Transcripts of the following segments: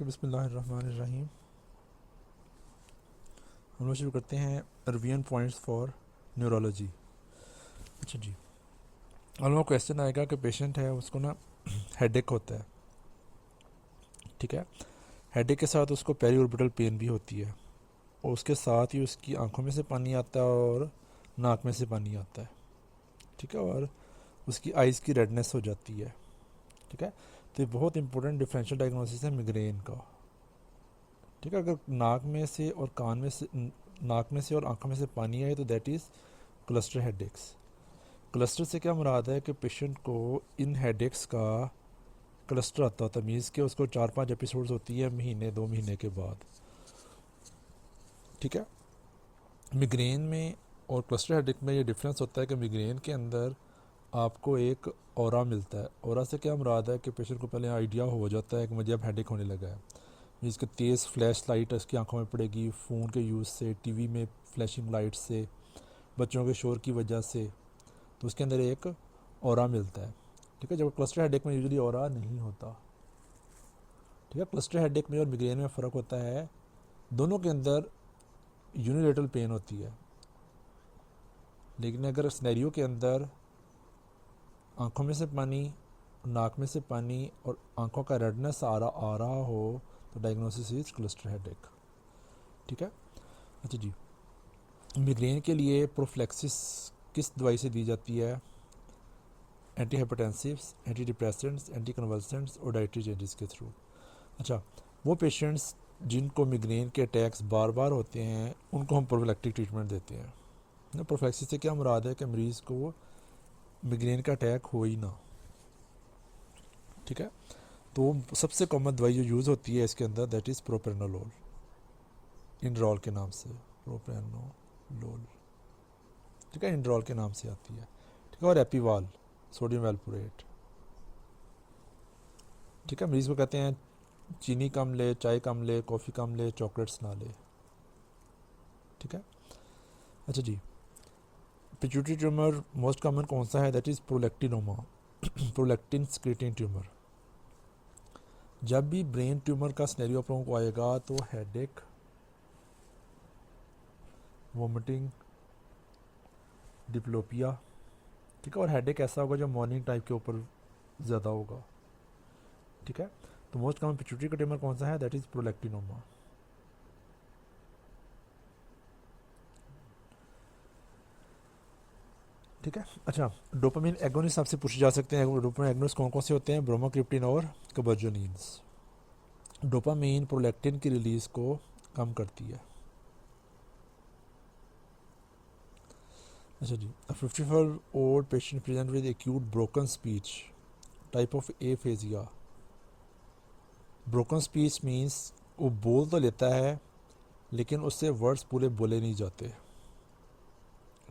बिस्मिल्लाहिर्रहमानिर्रहीम। हम लोग शुरू करते हैं रिवीजन पॉइंट्स फॉर न्यूरोलॉजी। अच्छा जी, हम लोग क्वेश्चन आएगा कि पेशेंट है उसको ना हेडेक होता है, ठीक है। हेडेक के साथ उसको पेरी ऑर्बिटल पेन भी होती है और उसके साथ ही उसकी आंखों में से पानी आता है और नाक में से पानी आता है, ठीक है, और उसकी आइज़ की रेडनेस हो जाती है, ठीक है। तो ये बहुत इंपॉर्टेंट डिफरेंशियल डायग्नोसिस है मिग्रेन का, ठीक है। अगर नाक में से और कान में से नाक में से और आंखों में से पानी आए तो that is cluster headaches. Cluster से क्या मुराद है कि पेशेंट को इन हेडेक्स का क्लस्टर आता है, तमीज़ के उसको 4-5 एपिसोड्स होती है महीने 2 महीने के बाद, ठीक है। मिग्रेन में और क्लस्टर हेडेक में ये डिफरेंस होता है कि मिग्रेन के अंदर आपको एक ऑरा मिलता है। ऑरा से क्या मुराद है कि पेशेंट को पहले आइडिया हो जाता है कि मुझे अब हेडेक होने लगा है। इसके तेज़ फ्लैश लाइट उसकी आंखों में पड़ेगी, फ़ोन के यूज़ से, टीवी में फ्लैशिंग लाइट से, बच्चों के शोर की वजह से, तो उसके अंदर एक ऑरा मिलता है, ठीक है। जब क्लस्टर हेडेक में यूजुअली ऑरा नहीं होता, ठीक है। क्लस्टर हेडेक में और मिग्रेन में फ़र्क होता है, दोनों के अंदर यूनिलेटरल पेन होती है, लेकिन अगर सिनेरियो के अंदर आंखों में से पानी, नाक में से पानी और आंखों का रेडनेस आ रहा हो तो डायग्नोसिस इज क्लस्टर हेडेक, ठीक है। अच्छा जी, मिग्रेन के लिए प्रोफ्लेक्सिस किस दवाई से दी जाती है? एंटी हाइपरटेंसिव्स, एंटी डिप्रेसेंट्स, एंटी कन्वल्सेंट्स और डाइटरी चेंजेस के थ्रू। अच्छा, वो पेशेंट्स जिनको मिग्रेन के अटैक्स बार बार होते हैं उनको हम प्रोफिलैक्टिक ट्रीटमेंट देते हैं ना। प्रोफिलैक्सिस से क्या मुराद है कि मरीज़ को मिग्रेन का अटैक हो ही ना, ठीक है। तो सबसे कॉमन दवाई जो यूज़ होती है इसके अंदर दैट इज़ प्रोप्रेनोलोल, इंड्रॉल के नाम से, प्रोप्रेनोलोल, ठीक है, इंड्रॉल के नाम से आती है, ठीक है। और एपीवाल, सोडियम वेलपुरेट, ठीक है। मरीज़ को कहते हैं चीनी कम ले, चाय कम ले, कॉफ़ी कम ले, चॉकलेट्स ना ले, ठीक है। अच्छा जी, पिट्यूटरी ट्यूमर मोस्ट कॉमन कौन सा है? That is prolactinoma, prolactin secreting tumour. जब भी ब्रेन ट्यूमर का स्नेरियो आप लोगों को आएगा तो हेडेक, वोमिटिंग, डिप्लोपिया, ठीक है। और हेडेक ऐसा होगा जो मॉर्निंग टाइप के ऊपर ज़्यादा होगा, ठीक है। तो मोस्ट कॉमन पिट्यूटरी का ट्यूमर कौन सा है? दैट इज़ प्रोलेक्टिनोमा, ठीक है। अच्छा, डोपामिन एगोनिस्ट आपसे पूछे जा सकते हैं। डोपामिन एगोनिस्ट कौन कौन से होते हैं? ब्रोमोक्रिप्टिन और कबर्जोनिन्स। डोपामिन प्रोलेक्टिन की रिलीज़ को कम करती है। अच्छा जी, 54 old patient present with acute broken speech type of aphasia. Broken speech means वो बोल तो लेता है लेकिन उससे वर्ड्स पूरे बोले नहीं जाते,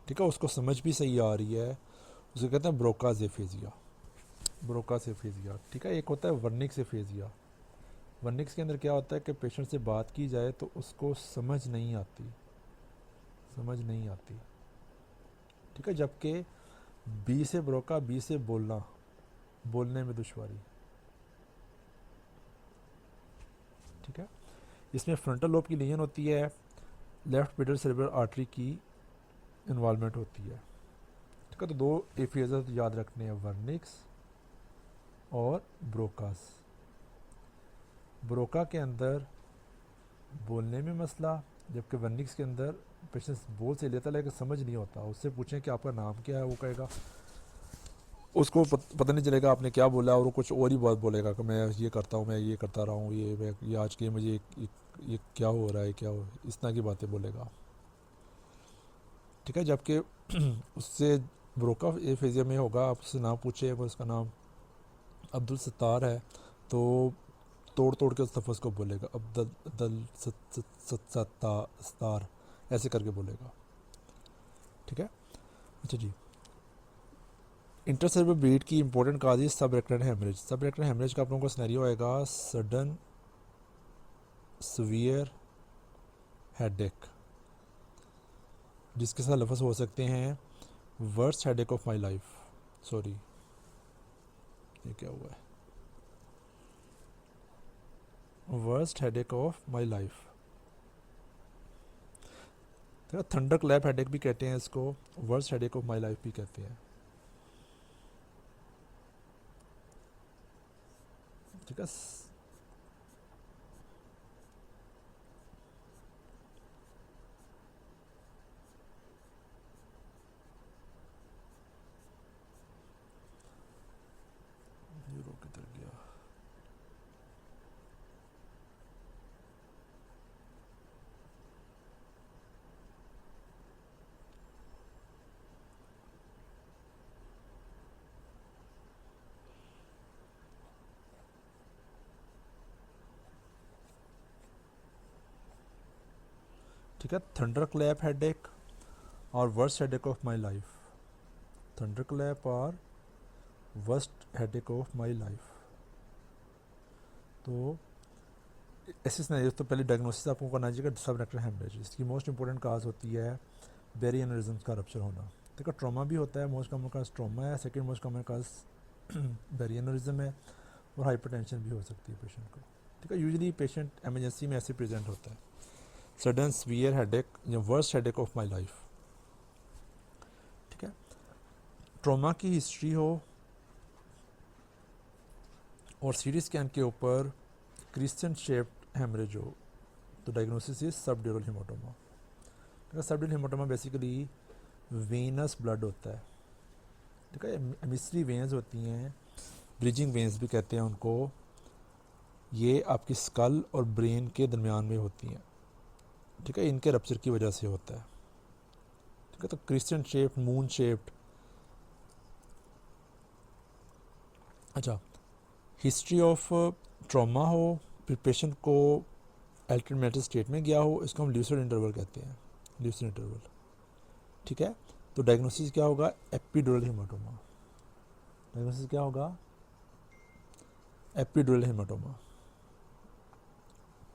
ठीक है। उसको समझ भी सही आ रही है, उसे कहते हैं ब्रोकाज एफेजिया, ब्रोकाज एफेजिया, ठीक है। एक होता है वर्निक्स एफेजिया। वर्निक्स के अंदर क्या होता है कि पेशेंट से बात की जाए तो उसको समझ नहीं आती, समझ नहीं आती, ठीक है। जबकि बी से ब्रोका, बी से बोलना, बोलने में दुश्वारी, ठीक है। इसमें फ्रंटल लोब की लीजन होती है, लेफ्ट मिडल सेरेब्रल आर्टरी की इन्वॉल्वमेंट होती है, ठीक है। तो दो एफियर्स याद रखने हैं, वर्निक्स और ब्रोकास। ब्रोका के अंदर बोलने में मसला, जबकि वर्निक्स के अंदर पेशेंट बोल से लेता लेकिन समझ नहीं होता। उससे पूछें कि आपका नाम क्या है, वो कहेगा, उसको पता नहीं चलेगा आपने क्या बोला और वो कुछ और ही बात बोलेगा कि मैं ये करता हूँ, मैं ये करता रहा हूँ, ये आज के मुझे ये क्या हो रहा है, क्या हो, इस तरह की बातें बोलेगा, ठीक है। जबकि उससे ब्रोका एफेजिया में होगा, आप उससे नाम पूछे, वो उसका नाम अब्दुल सत्तार है तो तोड़ तोड़ के उस लफ्ज़ को बोलेगा, अब्दुल अब्दुल सत्तार, ऐसे करके बोलेगा, ठीक है। अच्छा जी, इंटरसेरेब्रल ब्लीड की इंपॉर्टेंट काज है सब रेक्टेंट हेमरेज। सब रेक्टेंट हेमरेज का आप लोगों को सिनेरियो आएगा सडन सीवियर हेडेक, जिसके साथ लफ्ज़ हो सकते हैं worst headache of my life, sorry ये क्या हुआ है, worst headache of my life. Thunderclap headache भी कहते हैं इसको, worst headache of my life भी कहते हैं। ठीक है, यूरो किधर गया? ठीक है, थंडर क्लैप हेडेक और worst headache of my life. Thunderclap और worst headache of my life. तो ऐसे सिनेरियोस तो पहले डायग्नोसिस आपको करना चाहिए सबरेक्टल हेमरेज। इसकी मोस्ट इंपॉर्टेंट काज होती है बेरी एनेरिज्म का रप्चर होना। देखो ट्रॉमा भी होता है, मोस्ट कॉमन काज ट्रॉमा है, second most common cause berry aneurysm है, और हाइपरटेंशन भी हो सकती है पेशेंट को। ठीक है, यूजुअली पेशेंट इमरजेंसी में ऐसे प्रेजेंट होता है, सडन सीवियर हेडेक या worst headache of my life. ठीक है, ट्रॉमा की हिस्ट्री हो और सीटी स्कैन के ऊपर क्रिस्टन शेप्ड हेमरेज हो तो diagnosis is subdural haematoma. Subdural haematoma basically venous blood होता है। ठीक है, एमिसरी वेन्स होती हैं, ब्रिजिंग वेन्स भी कहते हैं उनको, ये आपकी स्कल और ब्रेन के दरमियान में होती हैं। ठीक है, इनके रप्चर की वजह से होता है। ठीक है, तो क्रिस्टन शेप्ड, मून शेप्ड। अच्छा, हिस्ट्री ऑफ ट्रॉमा हो, फिर पेशेंट को अल्टरनेट मेंटल स्टेट में गया हो, इसको हम ल्यूसिड इंटरवल कहते हैं, ल्यूसिड इंटरवल। ठीक है, तो डायग्नोसिस क्या होगा? Epidural haematoma. डायग्नोसिस क्या होगा? Epidural haematoma.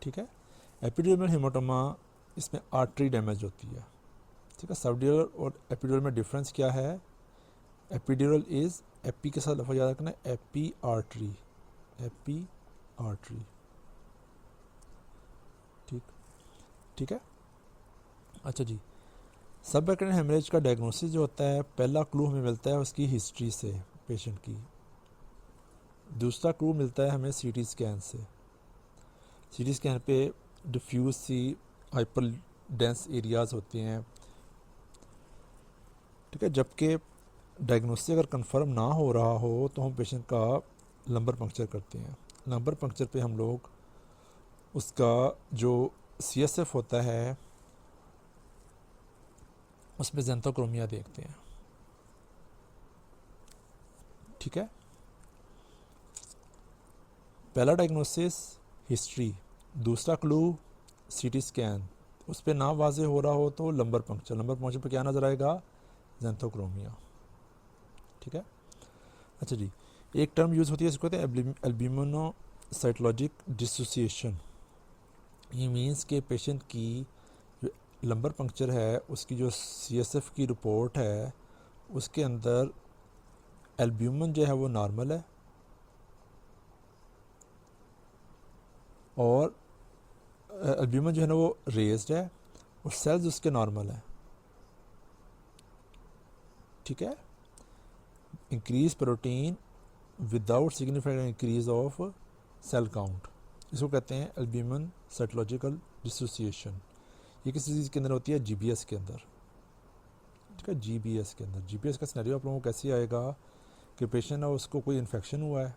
ठीक है, एपिड्यूरल हेमाटोमा इसमें आर्टरी डैमेज होती है। ठीक है, सबड्यूरल और एपिड्यूरल में डिफरेंस क्या है? एपिड्यूरल इज, एपी के साथ लफ्ज़ याद रखना, एपी आर्टरी, एपी आर्टरी। ठीक, ठीक है। अच्छा जी, सब बैक्टीरियल हेमरेज का डायग्नोसिस जो होता है, पहला क्लू हमें मिलता है उसकी हिस्ट्री से पेशेंट की। दूसरा क्लू मिलता है हमें सीटी स्कैन से। सीटी स्कैन पे diffuse see hyperdense areas होते हैं। ठीक है, जबकि डायग्नोसिस अगर कंफर्म ना हो रहा हो तो हम पेशेंट का लंबर पंक्चर करते हैं। लंबर पंक्चर पे हम लोग उसका जो CSF होता है उसमें ज़ेंथोक्रोमिया देखते हैं। ठीक है, पहला डायग्नोसिस हिस्ट्री, दूसरा क्लू सीटी स्कैन, उस पर ना वाजे हो रहा हो तो लंबर पंक्चर। लंबर पंक्चर पर क्या नज़र आएगा? ज़ेंथोक्रोमिया। ठीक है, अच्छा जी, एक टर्म यूज़ होती है इसको कहते हैं एल्ब्यूमिनोसाइटोलॉजिक डिसोसिएशन। ये मीन्स के पेशेंट की जो लंबर पंक्चर है उसकी जो CSF की रिपोर्ट है उसके अंदर एल्ब्यूमिन जो है वो नॉर्मल है और एल्ब्यूमिन जो है ना वो रेज्ड है और सेल्स उसके नॉर्मल है। ठीक है, increase protein without significant increase of cell count, इसको कहते हैं एल्ब्यूमिन साइटोलॉजिकल डिसोसिएशन। ये किसी चीज़ के अंदर होती है? GBS के अंदर। ठीक है, GBS के अंदर। GBS का सिनेरियो आप लोगों को कैसे आएगा कि पेशेंट है उसको कोई इन्फेक्शन हुआ है,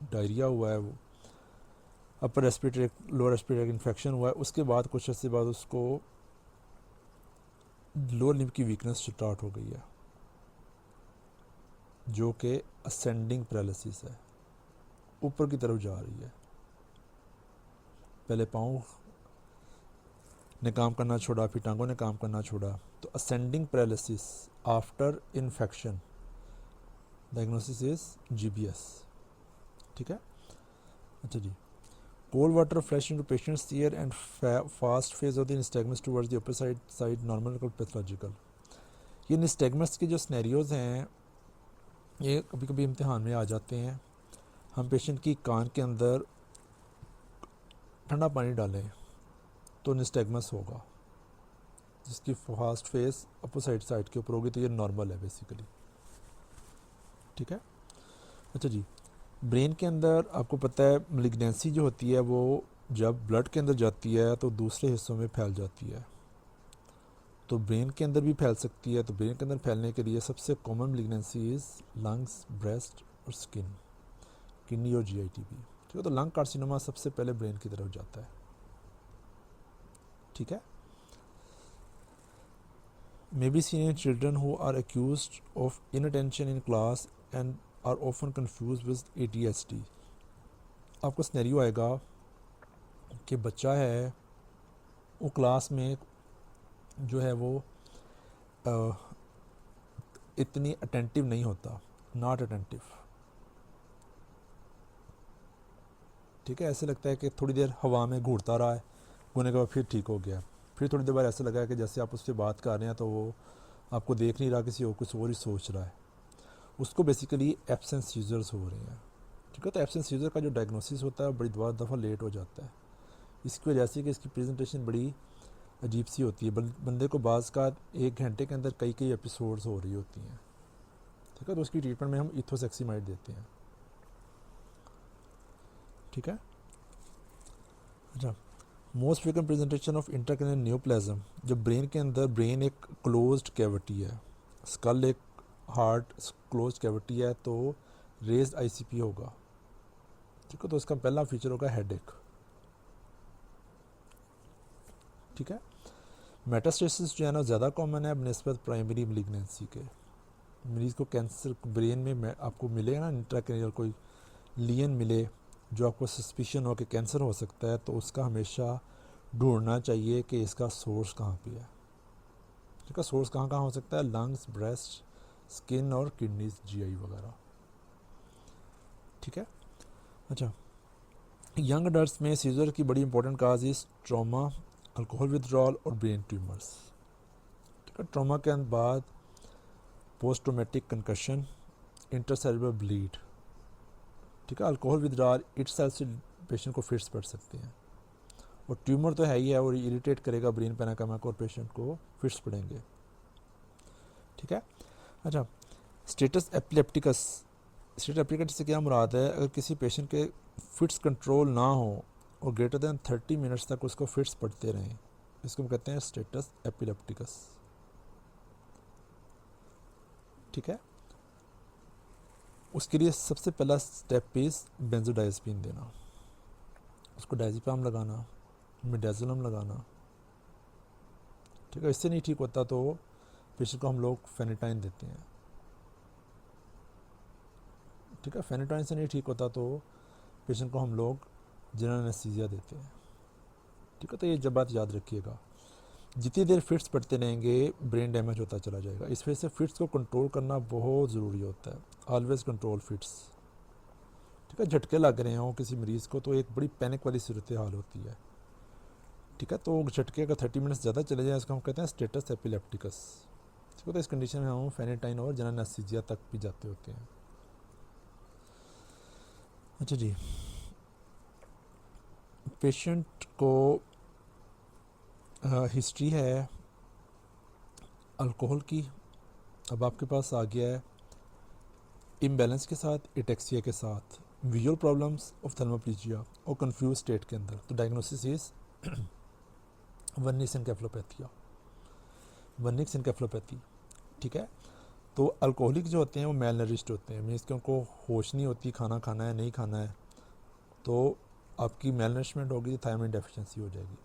डायरिया हुआ है, वो upper respiratory lower respiratory infection हुआ है, उसके बाद कुछ अर्से बाद उसको लोअर लिम्ब की वीकनेस स्टार्ट हो गई है जो कि असेंडिंग पैरालिसिस है, ऊपर की तरफ जा रही है। पहले पाँव ने काम करना छोड़ा, फिर टांगों ने काम करना छोड़ा, तो ascending paralysis after infection, diagnosis is GBS। ठीक है, अच्छा जी, cold water flush into patient's ear and fast phase of the nystagmus towards the upper side normal pathological. ये निस्टैग्मस के जो सिनेरियोज हैं ये कभी कभी इम्तिहान में आ जाते हैं। हम पेशेंट की कान के अंदर ठंडा पानी डालें तो निस्टैग्मस होगा, जिसकी फास्ट फेस अपोजिट साइड के ऊपर होगी, तो ये नॉर्मल है बेसिकली। ठीक है। अच्छा जी, ब्रेन के अंदर आपको पता है मलिग्नेंसी जो होती है वो जब ब्लड के अंदर जाती है तो दूसरे हिस्सों में फैल जाती है, तो ब्रेन के अंदर भी फैल सकती है। तो ब्रेन के अंदर फैलने के लिए सबसे common malignancy is lungs, breast और स्किन, किडनी और GITB। ठीक है, तो लंग कार्सिनोमा सबसे पहले ब्रेन की तरफ जाता है। ठीक है। May be seen in children who are accused of inattention in class and are often confuse with ADHD। आपको स्नैरियो आएगा कि बच्चा है वो क्लास में जो है वो इतनी अटेंटिव नहीं होता, नॉट अटेंटिव। ठीक है, ऐसे लगता है कि थोड़ी देर हवा में घूरता रहा है, घूरने के बाद फिर ठीक हो गया, फिर थोड़ी देर बाद ऐसा लगा है कि जैसे आप उससे बात कर रहे हैं तो वो आपको देख नहीं रहा, किसी और कुछ और ही सोच रहा है। उसको बेसिकली एब्सेंस सीजर्स हो रहे हैं। ठीक है, तो एब्सेंस सीजर का जो डायग्नोसिस होता है बड़ी दफ़ा लेट हो जाता है, इसकी वजह से कि इसकी प्रेजेंटेशन बड़ी अजीब सी होती है। बंदे को बाज़ का 1 घंटे के अंदर कई कई एपिसोड्स हो रही होती हैं। ठीक है, तो उसकी ट्रीटमेंट में हम इथोसेक्सीमाइड देते हैं। ठीक है। अच्छा, most frequent presentation of intracranial neoplasm, जब ब्रेन के अंदर, ब्रेन एक क्लोज्ड कैविटी है, स्कल एक हार्ट क्लोज्ड कैविटी है, तो रेज्ड ICP होगा। ठीक है, तो इसका पहला फीचर होगा हेडेक। ठीक है। मेटास्टेसिस जो है ना ज़्यादा कॉमन है बनस्बत प्राइमरी मलिग्नेंसी के। मरीज़ को कैंसर ब्रेन में आपको मिलेगा ना इंट्राक्रैनियल कोई लियन मिले जो आपको सस्पिशन हो कि कैंसर हो सकता है, तो उसका हमेशा ढूंढना चाहिए कि इसका सोर्स कहाँ पे है। ठीक है, सोर्स कहाँ कहाँ हो सकता है, लंग्स, ब्रेस्ट, स्किन और किडनीज, GI वगैरह। ठीक है। अच्छा, यंग अडल्ट्स में सीजर की बड़ी important cause is trauma, alcohol withdrawal और ब्रेन ट्यूमर्स। ठीक है, ट्रॉमा के बाद post traumatic concussion, intercellular bleed. ठीक है, अल्कोहल विथड्रॉल इटसेल्फ से पेशेंट को फिट्स पड़ सकते हैं, और ट्यूमर तो है ही है और इरिटेट करेगा ब्रेन पेनाकामा को और पेशेंट को फिट्स पड़ेंगे। ठीक है। अच्छा, स्टेटस एपिलेप्टिकस, स्टेटस एपिलेप्टिकस से क्या मुराद है, अगर किसी पेशेंट के फिट्स कंट्रोल ना हो और ग्रेटर दैन 30 मिनट्स तक उसको फिट्स पड़ते रहें, इसको हम कहते हैं स्टेटस एपिलेप्टिकस। ठीक है, उसके लिए सबसे पहला स्टेप इज बेंजोडाइज़ेपिन देना, उसको डायज़ेपाम लगाना, मिडाज़ोलम लगाना। ठीक है, इससे नहीं ठीक होता तो पेशेंट को हम लोग फेनेटाइन देते हैं। ठीक है, फेनेटाइन से नहीं ठीक होता तो पेशेंट को हम लोग जनरल एनेस्थीसिया देते हैं। ठीक है, तो ये जब बात याद रखिएगा, जितनी देर फिट्स पड़ते रहेंगे ब्रेन डैमेज होता चला जाएगा। इस वजह से फिट्स को कंट्रोल करना बहुत ज़रूरी होता है, ऑलवेज कंट्रोल फिट्स। ठीक है, झटके लग रहे हों किसी मरीज़ को तो एक बड़ी पैनिक वाली सूरत हाल होती है। ठीक है, तो झटके अगर 30 मिनट्स ज़्यादा चले जाए इसको हम कहते हैं स्टेटस एपिलेप्टिकस। ठीक है, तो इस कंडीशन में हम फेनेटाइन और जनरल एनेस्थीसिया तक भी जाते होते हैं। अच्छा जी, पेशेंट को हिस्ट्री है अल्कोहल की, अब आपके पास आ गया है इम्बैलेंस के साथ, एटेक्सिया के साथ, विजुअल प्रॉब्लम्स ऑफ थैलेमोप्लेजिया और कंफ्यूज स्टेट के अंदर, तो diagnosis is Wernicke's encephalopathia, Wernicke's encephalopathy. ठीक है, तो अल्कोहलिक जो होते हैं वो मेल नरिश्ड होते हैं, मीन्स कि उनको होश नहीं होती खाना खाना है नहीं खाना है, तो आपकी मेल नरिशमेंट होगी, थायराइड डेफिशिएंसी हो जाएगी।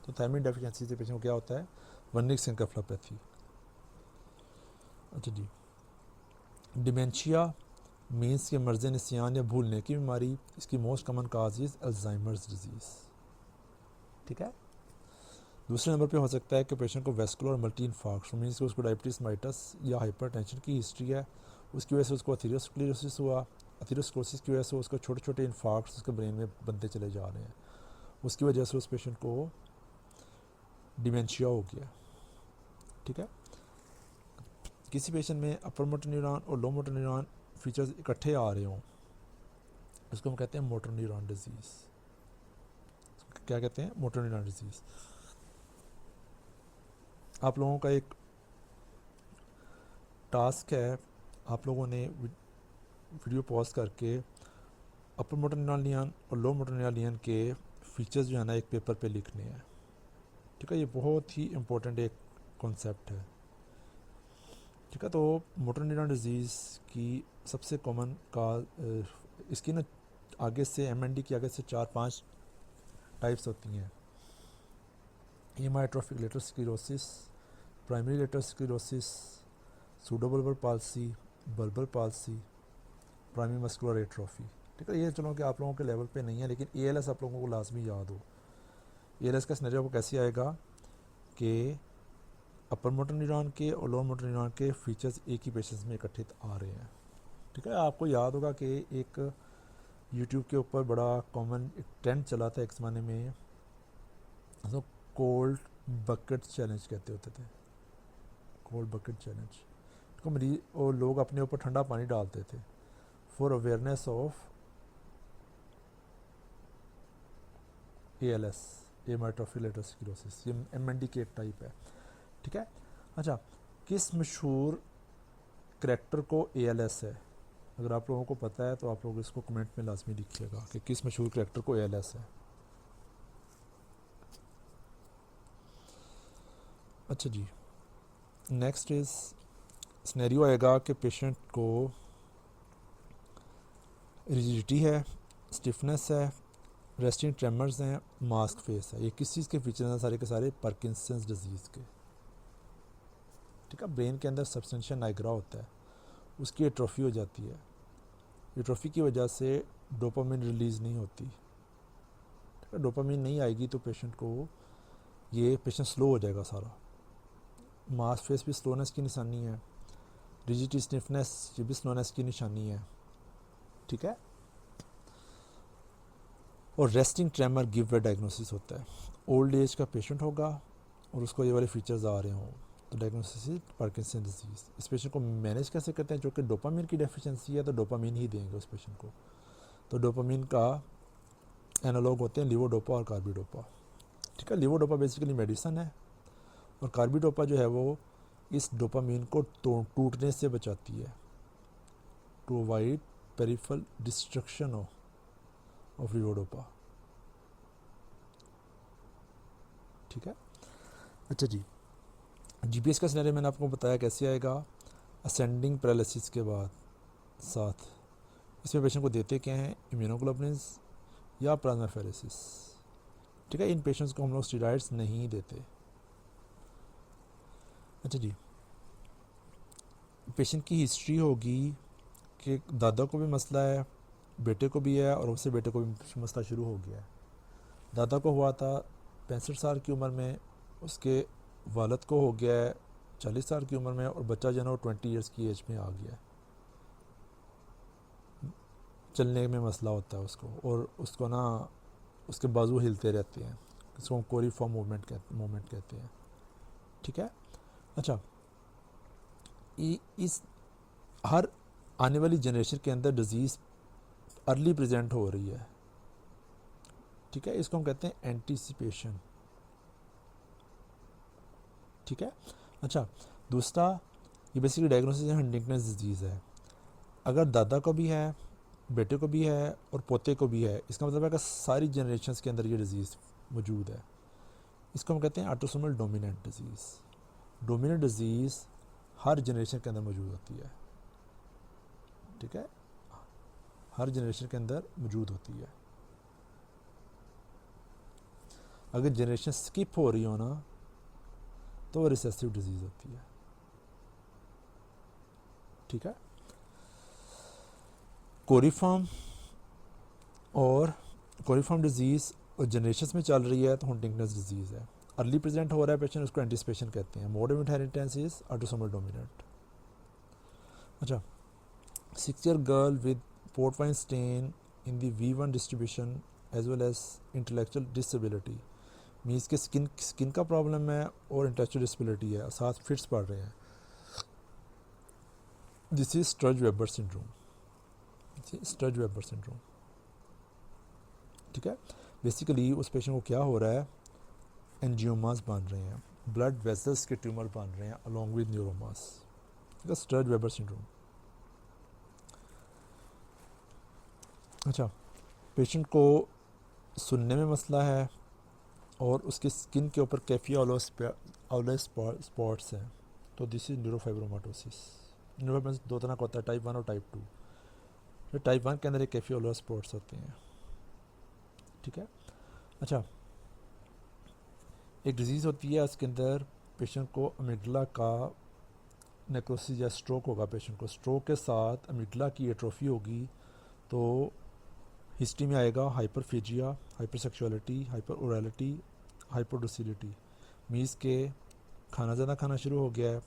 तो थायराइड डेफिशिएंसी से पेशेंट को क्या होता है, वर्निक्स एनकेफेलोपैथी। अच्छा जी, डिमेंशिया मीन्स के मर्ज़ निसियान या भूलने की बीमारी, इसकी most common cause is Alzheimer's disease. ठीक है, दूसरे नंबर पे हो सकता है कि पेशेंट को वेस्कुलर मल्टी इन्फार्क्ट, मीन्स कि उसको डायबिटीज़ माइटस या हाइपरटेंशन की हिस्ट्री है, उसकी वजह से उसको एथेरोस्क्लेरोसिस हुआ, एथेरोस्क्लेरोसिस की वजह से उसको छोटे छोटे इन्फार्क्ट्स उसके ब्रेन में बनते चले जा रहे हैं, उसकी वजह से उस पेशेंट को डिमेंशिया हो गया। ठीक है, किसी पेशेंट में अपर मोटर न्यूरॉन और लो मोटर न्यूरॉन फीचर्स इकट्ठे आ रहे हों, उसको हम कहते हैं मोटर न्यूरॉन डिजीज़। क्या कहते हैं, मोटर न्यूरॉन डिजीज़। आप लोगों का एक टास्क है, आप लोगों ने वीडियो पॉज करके अपर मोटर न्यूरॉन और लो मोटर न्यूरॉन के फीचर्स जो है ना एक पेपर पे लिखने हैं, ठीक है। ये बहुत ही इम्पोर्टेंट एक कॉन्सेप्ट है, ठीक है। तो मोटर न्यूरॉन डिजीज़ की सबसे कॉमन का इसकी ना आगे से MND की आगे से 4-5 टाइप्स होती हैं। हेमाटोट्रोफिक lateral sclerosis, primary lateral sclerosis, pseudobulbar palsy, bulbar palsy, primary muscular atrophy, ठीक है। ये चलो कि आप लोगों के लेवल पे नहीं है, लेकिन ALS आप लोगों को लाजमी याद हो। ALS का सिनेरियो आपको कैसे आएगा कि अपर मोटर न्यूरॉन के और लोअर मोटर न्यूरॉन के फीचर्स एक ही पेशेंट्स में इकट्ठे आ रहे हैं, ठीक है। आपको याद होगा कि एक यूट्यूब के ऊपर बड़ा कॉमन एक ट्रेंड चला था एक ज़माने में, तो कोल्ड बकेट चैलेंज कहते होते थे, कोल्ड बकेट चैलेंज। तो मरीज और लोग अपने ऊपर ठंडा पानी डालते थे फॉर अवेयरनेस ऑफ ALS, हेमाटोट्रोफिक लेटर स्क्लेरोसिस। ये MND की एक टाइप है, ठीक है। अच्छा, किस मशहूर करैक्टर को ALS है? अगर आप लोगों को पता है तो आप लोग इसको कमेंट में लाजमी लिखिएगा कि किस मशहूर करैक्टर को ALS है। अच्छा जी, नेक्स्ट इज सिनेरियो आएगा कि पेशेंट को रिजिडिटी है, स्टिफनेस है, रेस्टिंग ट्रेमर्स हैं, मास्क फेस है। ये किस चीज़ के फीचर हैं? सारे के सारे पार्किंसंस डिजीज़ के, ठीक है। ब्रेन के अंदर सब्सटेंशिया नाइग्रा होता है, उसकी एट्रोफी हो जाती है। एट्रोफी की वजह से डोपामिन रिलीज़ नहीं होती, ठीक है। डोपामिन नहीं आएगी तो पेशेंट को ये पेशेंट स्लो हो जाएगा सारा। मास्क फेस भी स्लोनेस की निशानी है, रिजिडिटी स्टिफनेस ये भी स्लोनेस की निशानी है, ठीक है। और resting tremor give way diagnosis होता है। ओल्ड एज का पेशेंट होगा और उसको ये वाले फीचर्स आ रहे हों तो डायग्नोसिस इज पार्किंसन डिजीज़। इस पेशेंट को मैनेज कैसे करते हैं? जो कि डोपामिन की डेफिशिएंसी है तो डोपामिन ही देंगे उस पेशेंट को। तो डोपामिन का एनालॉग होते हैं लिवोडोपा और कार्बिडोपा, ठीक है। लिवोडोपा बेसिकली मेडिसन है और कार्बिडोपा जो है वो इस डोपामिन को टूटने से बचाती है, to avoid peripheral destruction of levodopa, ठीक है। अच्छा जी, GPS का सिनेरियो मैंने आपको बताया कैसे आएगा। असेंडिंग पैरालिसिस के बाद साथ इसमें पेशेंट को देते क्या हैं? इम्यूनोग्लोबुलिन्स या प्लाज्माफेरेसिस, ठीक है। इन पेशेंट्स को हम लोग स्टेरॉइड्स नहीं देते। अच्छा जी, पेशेंट की हिस्ट्री होगी कि दादा को भी मसला है, बेटे को भी है और उससे बेटे को भी मसला शुरू हो गया है। दादा को हुआ था 65 साल की उम्र में, उसके वालद को हो गया है 40 साल की उम्र में और बच्चा जो है 20 ईयर्स की एज में आ गया है। चलने में मसला होता है उसको और उसको ना उसके बाजू हिलते रहते हैं, इसको हम कोरिफॉर्म मूवमेंट कहते हैं, ठीक है। अच्छा, इस हर आने वाली जनरेशन के अंदर डिजीज़ अर्ली प्रेजेंट हो रही है, ठीक है। इसको हम कहते हैं एंटीसिपेशन, ठीक है। अच्छा, दूसरा ये बेसिकली डायग्नोसिस हंटिंगटन डिजीज़ है। अगर दादा को भी है, बेटे को भी है और पोते को भी है, इसका मतलब है कि सारी जनरेशन्स के अंदर ये डिज़ीज़ मौजूद है। इसको हम कहते हैं autosomal dominant disease. Dominant disease हर जनरेशन के अंदर मौजूद होती है, ठीक है, हर जनरेशन के अंदर मौजूद होती है। अगर जनरेशन स्किप हो रही हो ना तो वो रिसेसिव डिजीज़ होती है, ठीक है। कोरिफॉर्म डिजीज़ और जनरेशन्स में चल रही है तो हंटिंगटन्स डिजीज़ है। अर्ली प्रेजेंट हो रहा है पेशेंट, उसको एंटीसिपेशन कहते हैं। Mode of inheritance is autosomal dominant. अच्छा, 6-year girl with port wine stain in the V1 distribution as well as intellectual disability, means के स्किन का प्रॉब्लम है और इंटेलेक्चुअल डिसेबिलिटी है, साथ फिट्स पड़ रहे हैं। दिस इज स्टर्ज-वेबर सिंड्रोम, ठीक है। बेसिकली उस पेशेंट को क्या हो रहा है, एंजियोमास बन रहे हैं, ब्लड वेसल्स के ट्यूमर बन रहे हैं अलॉन्ग विद न्यूरोमास, स्टर्ज वेबर सिंड्रोम। अच्छा, पेशेंट को सुनने में मसला है और उसकी स्किन के ऊपर कैफी ऑलो स्पॉट्स हैं, तो दिस इज न्यूरोफाइब्रोमाटोसिस। न्यूरोफाइब्रोमाटोसिस दो तरह का होता है, टाइप 1 और टाइप 2। तो टाइप 1 के अंदर एक कैफी ऑलो स्पॉट्स होते हैं, ठीक है। अच्छा, एक डिजीज़ होती है उसके अंदर पेशेंट को अमिगडला का नेक्रोसिस या स्ट्रोक होगा, पेशेंट को स्ट्रोक के साथ अमिगडला की एट्रोफी होगी, तो हिस्ट्री में आएगा हाइपरफेजिया, हाइपरसेक्सुअलिटी, हाइपर ओरलिटी, हाइपोडोसिलिटी, मीन्स के खाना ज़्यादा खाना शुरू हो गया है,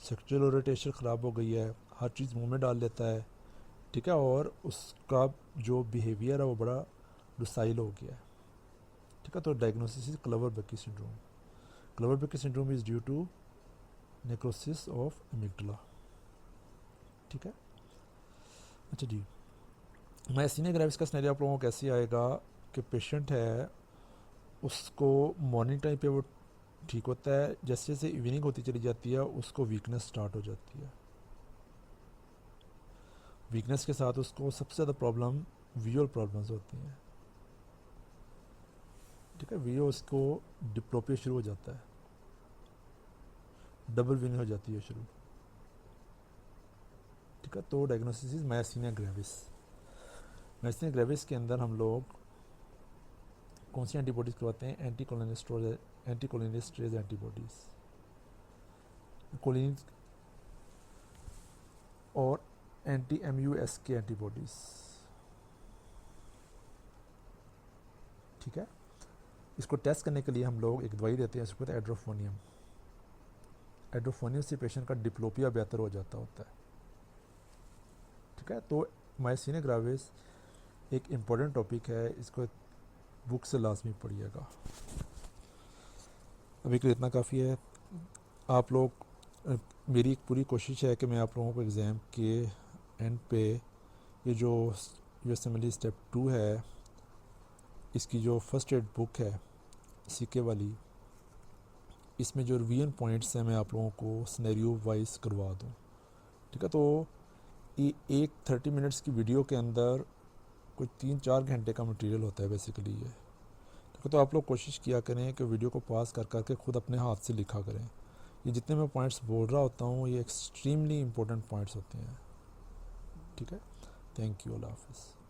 सेक्सुअल ओरिएंटेशन ख़राब हो गई है, हर चीज़ मुंह में डाल लेता है, ठीक है, और उसका जो बिहेवियर है वो बड़ा डोसाइल हो गया है, ठीक है। तो diagnosis is Kluver Bucy syndrome. Kluver Bucy syndrome is due to necrosis of amygdala, ठीक है। अच्छा जी, मायस्थीनिया ग्रेविस का सिनेरियो आप लोगों को कैसे आएगा कि पेशेंट है, उसको मॉर्निंग टाइम पे वो ठीक होता है, जैसे जैसे इवनिंग होती चली जाती है उसको वीकनेस स्टार्ट हो जाती है। वीकनेस के साथ उसको सबसे ज़्यादा प्रॉब्लम विजुअल प्रॉब्लम्स होती हैं, ठीक है। विजुअल उसको डिप्लोपिया शुरू हो जाता है, डबल विनिंग हो जाती है शुरू, ठीक है। तो diagnosis is myasthenia gravis. Myasthenia gravis के अंदर हम लोग कौन सी एंटीबॉडीज़ करवाते हैं, एंटीकोलिनेस्टेरेज एंटीबॉडीज़, कोलिन और एंटी MUS के एंटीबॉडीज़, ठीक है। इसको टेस्ट करने के लिए हम लोग एक दवाई देते हैं, इसको कहते हैं एड्रोफोनियम। एड्रोफोनियम से पेशेंट का डिप्लोपिया बेहतर हो जाता होता है, ठीक है। तो मायस्थीनिया ग्रेविस एक इम्पॉर्टेंट टॉपिक है, इसको बुक से लाजमी पढ़िएगा। अभी के लिए इतना काफ़ी है। आप लोग, मेरी एक पूरी कोशिश है कि मैं आप लोगों को एग्ज़ाम के एंड पे ये जो USMLE स्टेप 2 है, इसकी जो फर्स्ट एड बुक है CK वाली, इसमें जो रिवीजन पॉइंट्स हैं मैं आप लोगों को सिनेरियो वाइज करवा दूँ, ठीक है। तो ये एक 30 मिनट्स की वीडियो के अंदर कुछ 3-4 घंटे का मटेरियल होता है बेसिकली ये, ठीक है। तो आप लोग कोशिश किया करें कि वीडियो को पॉज कर करके ख़ुद अपने हाथ से लिखा करें। ये जितने मैं पॉइंट्स बोल रहा होता हूँ ये एक्सट्रीमली इम्पोर्टेंट पॉइंट्स होते हैं, ठीक है। थैंक यू, अल्लाह हाफ़िज़।